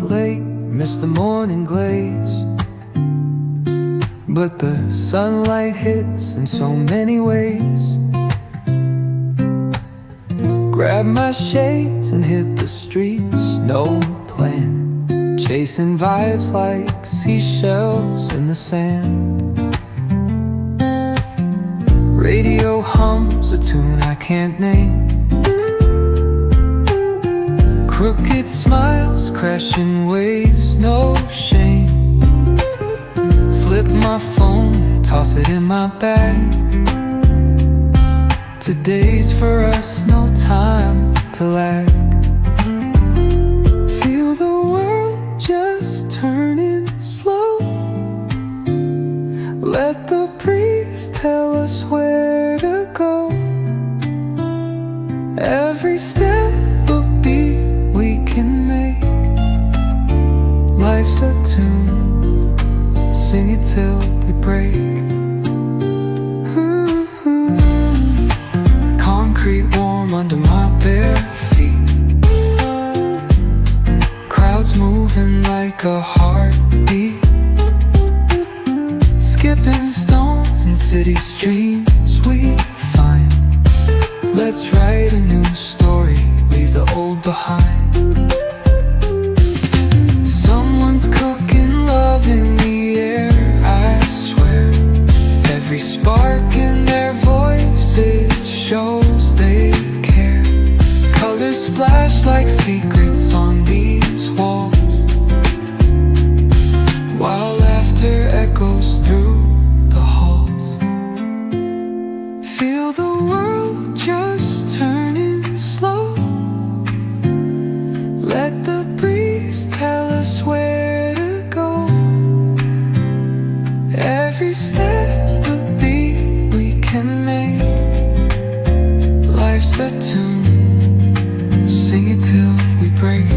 late, miss the morning glaze, but the sunlight hits in so many ways. Grab my shades and hit the streets, no plan, chasing vibes like seashells in the sand. Radio hums a tune I can't name, crooked smiles, crashing waves, no shame. Flip my phone, toss it in my bag. Today's for us, no time to lag. Feel the world just turning slow. Let the breeze tell us where to go. Every step a beat we can make. Life's a tune, sing it till we break. Concrete warm under my bare feet, crowds moving like a heartbeat, skipping stones in city streams we find. Let's write a new story, leave the old behind. Someone's cooking love in the air, I swear. Every spark in their voices shows they care. Colors splash like secrets on these walls, while laughter echoes through the halls. Feel the world just turning slow. Let the breeze tell us where to go. Every step a beat we can make. Life's a tune, sing it till we break.